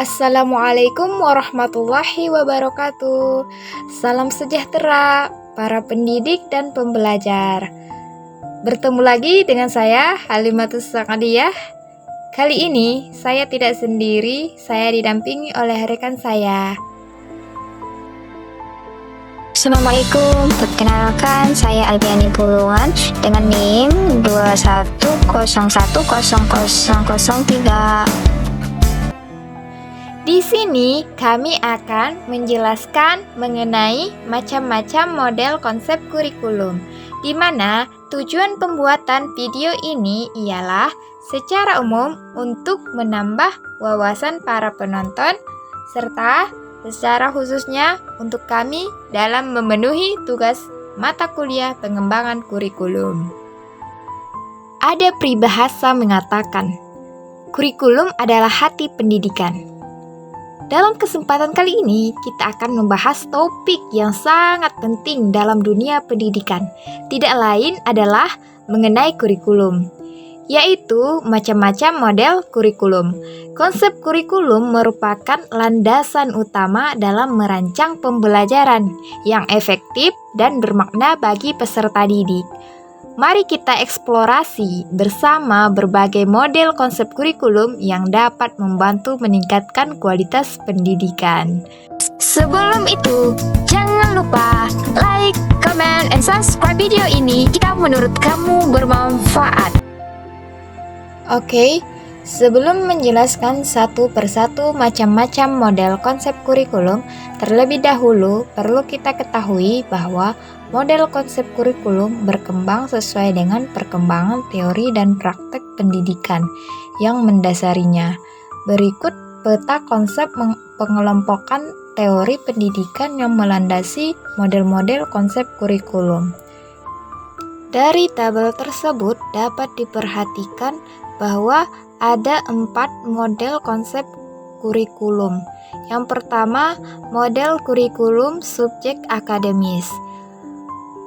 Assalamualaikum warahmatullahi wabarakatuh. Salam sejahtera para pendidik dan pembelajar. Bertemu lagi dengan saya Halimatus Sakadiyah. Kali ini saya tidak sendiri, saya didampingi oleh rekan saya. Assalamualaikum, perkenalkan saya Albiani Pulungan dengan NIM 21010003. Di sini kami akan menjelaskan mengenai macam-macam model konsep kurikulum, di mana tujuan pembuatan video ini ialah secara umum untuk menambah wawasan para penonton, serta secara khususnya untuk kami dalam memenuhi tugas mata kuliah pengembangan kurikulum. Ada peribahasa mengatakan, kurikulum adalah hati pendidikan. Dalam kesempatan kali ini, kita akan membahas topik yang sangat penting dalam dunia pendidikan. Tidak lain adalah mengenai kurikulum, yaitu macam-macam model kurikulum. Konsep kurikulum merupakan landasan utama dalam merancang pembelajaran yang efektif dan bermakna bagi peserta didik. Mari kita eksplorasi bersama berbagai model konsep kurikulum yang dapat membantu meningkatkan kualitas pendidikan. Sebelum itu, jangan lupa like, comment, and subscribe video ini jika menurut kamu bermanfaat. Oke, sebelum menjelaskan satu persatu macam-macam model konsep kurikulum, terlebih dahulu perlu kita ketahui bahwa model konsep kurikulum berkembang sesuai dengan perkembangan teori dan praktek pendidikan yang mendasarinya. Berikut peta konsep pengelompokan teori pendidikan yang melandasi model-model konsep kurikulum. Dari tabel tersebut dapat diperhatikan bahwa ada 4 model konsep kurikulum. Yang pertama, model kurikulum subjek akademis.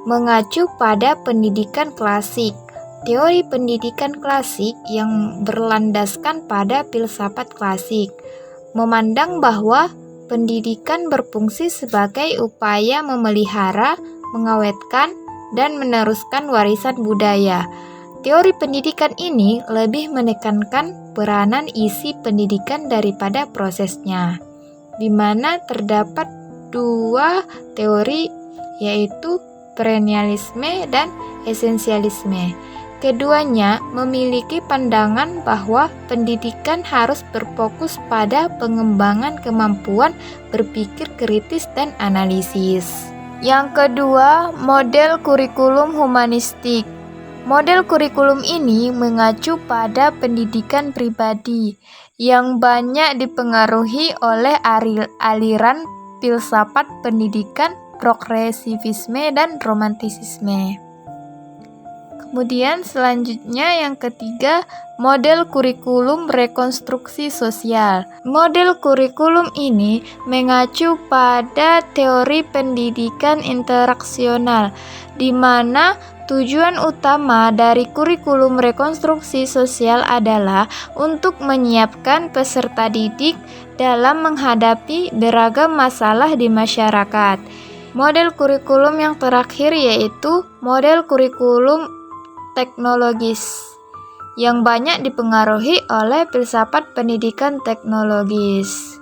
Mengacu pada pendidikan klasik. Teori pendidikan klasik yang berlandaskan pada filsafat klasik memandang bahwa pendidikan berfungsi sebagai upaya memelihara, mengawetkan, dan meneruskan warisan budaya. Teori pendidikan ini lebih menekankan peranan isi pendidikan daripada prosesnya, di mana terdapat 2 teori, yaitu perennialisme dan esensialisme. Keduanya memiliki pandangan bahwa pendidikan harus berfokus pada pengembangan kemampuan berpikir kritis dan analisis. Yang kedua, model kurikulum humanistik. Model kurikulum ini mengacu pada pendidikan pribadi yang banyak dipengaruhi oleh aliran filsafat pendidikan progresivisme dan romantisisme. Kemudian selanjutnya yang ketiga, model kurikulum rekonstruksi sosial. Model kurikulum ini mengacu pada teori pendidikan interaksional, di mana tujuan utama dari kurikulum rekonstruksi sosial adalah untuk menyiapkan peserta didik dalam menghadapi beragam masalah di masyarakat. Model kurikulum yang terakhir yaitu model kurikulum teknologis yang banyak dipengaruhi oleh filsafat pendidikan teknologis.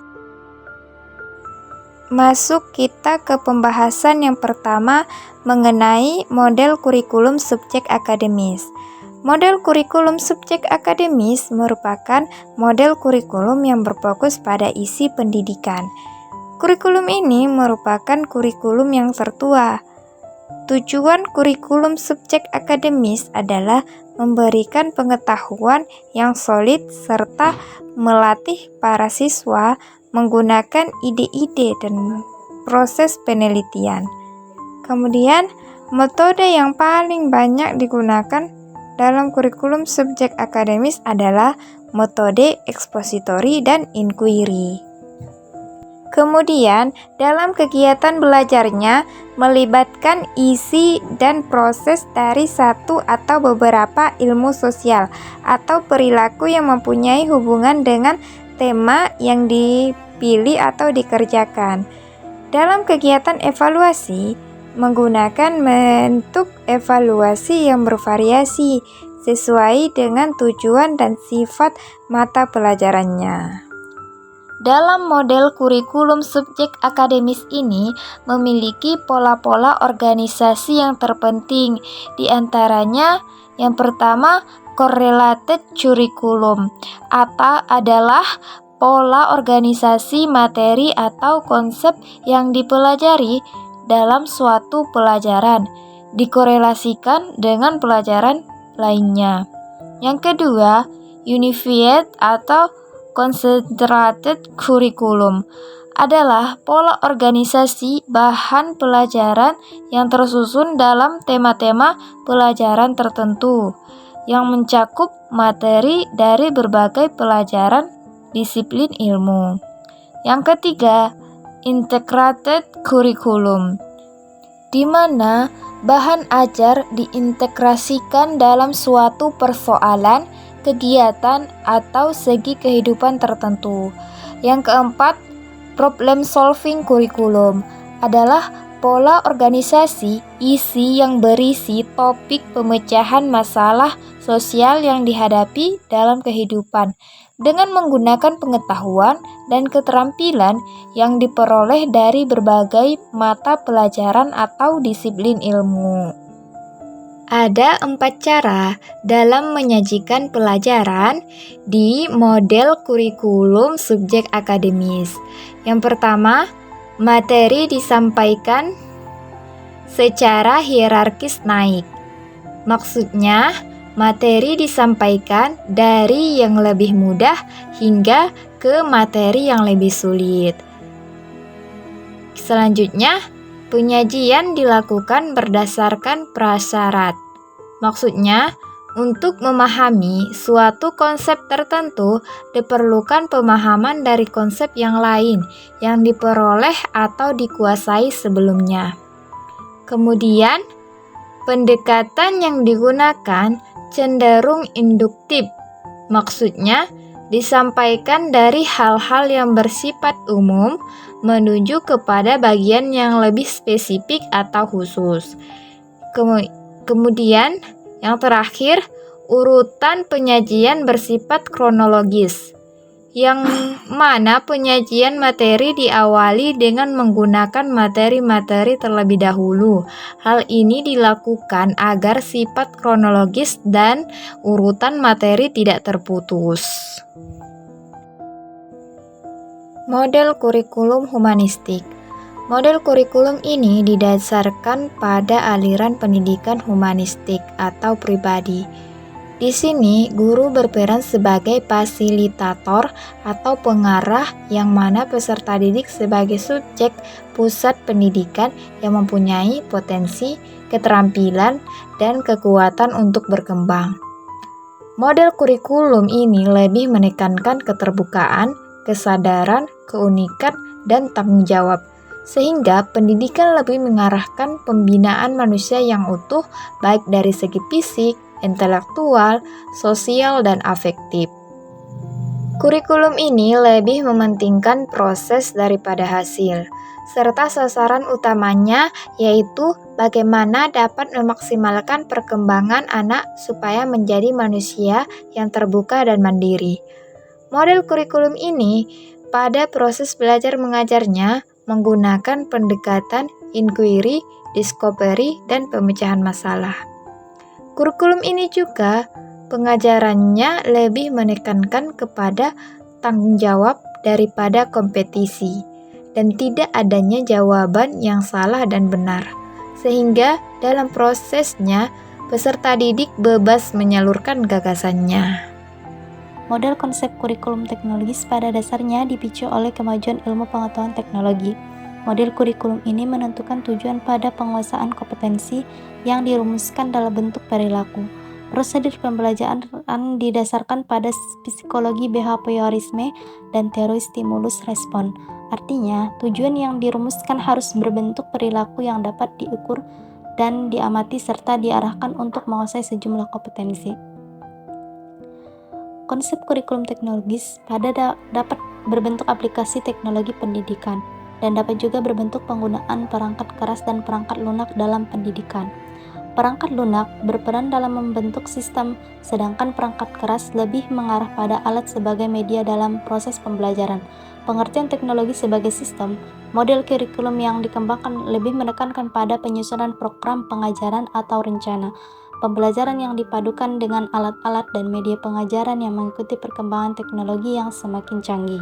Masuk kita ke pembahasan yang pertama mengenai model kurikulum subjek akademis. Model kurikulum subjek akademis merupakan model kurikulum yang berfokus pada isi pendidikan. Kurikulum ini merupakan kurikulum yang tertua. Tujuan kurikulum subjek akademis adalah memberikan pengetahuan yang solid serta melatih para siswa menggunakan ide-ide dan proses penelitian. Kemudian, metode yang paling banyak digunakan dalam kurikulum subjek akademis adalah metode ekspositori dan inquiry. Kemudian, dalam kegiatan belajarnya melibatkan isi dan proses dari satu atau beberapa ilmu sosial atau perilaku yang mempunyai hubungan dengan tema yang dipilih atau dikerjakan. Dalam kegiatan evaluasi, menggunakan bentuk evaluasi yang bervariasi sesuai dengan tujuan dan sifat mata pelajarannya. Dalam model kurikulum subjek akademis ini memiliki pola-pola organisasi yang terpenting. Di antaranya, yang pertama, correlated curriculum adalah pola organisasi materi atau konsep yang dipelajari dalam suatu pelajaran dikorelasikan dengan pelajaran lainnya. Yang kedua, unified atau concentrated curriculum adalah pola organisasi bahan pelajaran yang tersusun dalam tema-tema pelajaran tertentu yang mencakup materi dari berbagai pelajaran disiplin ilmu. Yang ketiga, integrated curriculum, di mana bahan ajar diintegrasikan dalam suatu persoalan, kegiatan, atau segi kehidupan tertentu. Yang keempat, problem solving curriculum adalah pola organisasi isi yang berisi topik pemecahan masalah sosial yang dihadapi dalam kehidupan dengan menggunakan pengetahuan dan keterampilan yang diperoleh dari berbagai mata pelajaran atau disiplin ilmu. Ada 4 cara dalam menyajikan pelajaran di model kurikulum subjek akademis. Yang pertama, materi disampaikan secara hierarkis naik. Maksudnya, materi disampaikan dari yang lebih mudah hingga ke materi yang lebih sulit. Selanjutnya, penyajian dilakukan berdasarkan prasyarat. Maksudnya, untuk memahami suatu konsep tertentu diperlukan pemahaman dari konsep yang lain yang diperoleh atau dikuasai sebelumnya. Kemudian, pendekatan yang digunakan cenderung induktif. Maksudnya, disampaikan dari hal-hal yang bersifat umum menuju kepada bagian yang lebih spesifik atau khusus. Kemudian, yang terakhir, urutan penyajian bersifat kronologis, yang mana penyajian materi diawali dengan menggunakan materi-materi terlebih dahulu. Hal ini dilakukan agar sifat kronologis dan urutan materi tidak terputus. Model kurikulum humanistik. Model kurikulum ini didasarkan pada aliran pendidikan humanistik atau pribadi. Di sini, guru berperan sebagai fasilitator atau pengarah yang mana peserta didik sebagai subjek pusat pendidikan yang mempunyai potensi, keterampilan, dan kekuatan untuk berkembang. Model kurikulum ini lebih menekankan keterbukaan, kesadaran, keunikan, dan tanggung jawab, sehingga pendidikan lebih mengarahkan pembinaan manusia yang utuh baik dari segi fisik, intelektual, sosial, dan afektif. Kurikulum ini lebih mementingkan proses daripada hasil, serta sasaran utamanya yaitu bagaimana dapat memaksimalkan perkembangan anak supaya menjadi manusia yang terbuka dan mandiri. Model kurikulum ini pada proses belajar mengajarnya menggunakan pendekatan inquiry, discovery, dan pemecahan masalah. Kurikulum ini juga pengajarannya lebih menekankan kepada tanggung jawab daripada kompetisi dan tidak adanya jawaban yang salah dan benar, sehingga dalam prosesnya peserta didik bebas menyalurkan gagasannya. Model konsep kurikulum teknologis pada dasarnya dipicu oleh kemajuan ilmu pengetahuan teknologi. Model kurikulum ini menentukan tujuan pada penguasaan kompetensi yang dirumuskan dalam bentuk perilaku. Prosedur pembelajaran didasarkan pada psikologi behaviorisme dan teori stimulus respon. Artinya, tujuan yang dirumuskan harus berbentuk perilaku yang dapat diukur dan diamati serta diarahkan untuk menguasai sejumlah kompetensi. Konsep kurikulum teknologis dapat berbentuk aplikasi teknologi pendidikan dan dapat juga berbentuk penggunaan perangkat keras dan perangkat lunak dalam pendidikan. Perangkat lunak berperan dalam membentuk sistem, sedangkan perangkat keras lebih mengarah pada alat sebagai media dalam proses pembelajaran. Pengertian teknologi sebagai sistem, model kurikulum yang dikembangkan lebih menekankan pada penyusunan program pengajaran atau rencana pembelajaran yang dipadukan dengan alat-alat dan media pengajaran yang mengikuti perkembangan teknologi yang semakin canggih.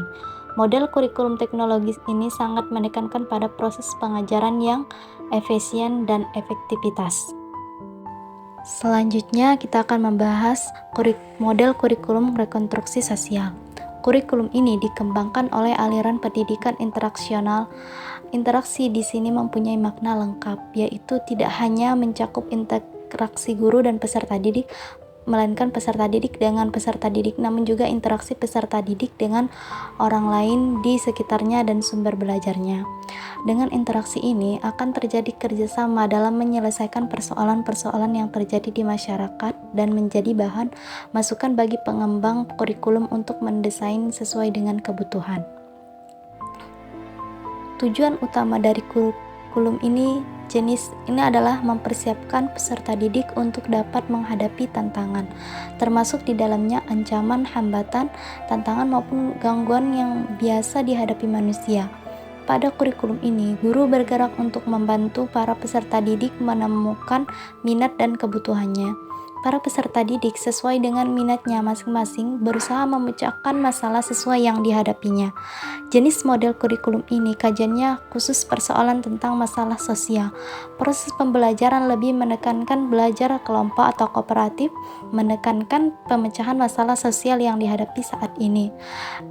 Model kurikulum teknologis ini sangat menekankan pada proses pengajaran yang efisien dan efektivitas. Selanjutnya kita akan membahas model kurikulum rekonstruksi sosial. Kurikulum ini dikembangkan oleh aliran pendidikan interaksional. Interaksi di sini mempunyai makna lengkap, yaitu tidak hanya mencakup interaksi guru dan peserta didik, melainkan peserta didik dengan peserta didik, namun juga interaksi peserta didik dengan orang lain di sekitarnya dan sumber belajarnya. Dengan interaksi ini akan terjadi kerjasama dalam menyelesaikan persoalan-persoalan yang terjadi di masyarakat dan menjadi bahan masukan bagi pengembang kurikulum untuk mendesain sesuai dengan kebutuhan. Tujuan utama dari kurikulum ini adalah mempersiapkan peserta didik untuk dapat menghadapi tantangan, termasuk di dalamnya ancaman, hambatan, tantangan maupun gangguan yang biasa dihadapi manusia. Pada kurikulum ini, guru bergerak untuk membantu para peserta didik menemukan minat dan kebutuhannya. Para peserta didik sesuai dengan minatnya masing-masing berusaha memecahkan masalah sesuai yang dihadapinya. Jenis model kurikulum ini kajiannya khusus persoalan tentang masalah sosial. Proses pembelajaran lebih menekankan belajar kelompok atau kooperatif, menekankan pemecahan masalah sosial yang dihadapi saat ini.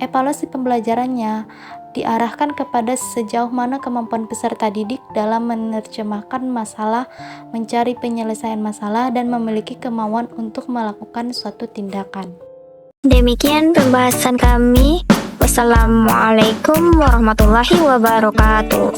Evaluasi pembelajarannya diarahkan kepada sejauh mana kemampuan peserta didik dalam menerjemahkan masalah, mencari penyelesaian masalah, dan memiliki kemauan untuk melakukan suatu tindakan. Demikian pembahasan kami. Wassalamualaikum warahmatullahi wabarakatuh.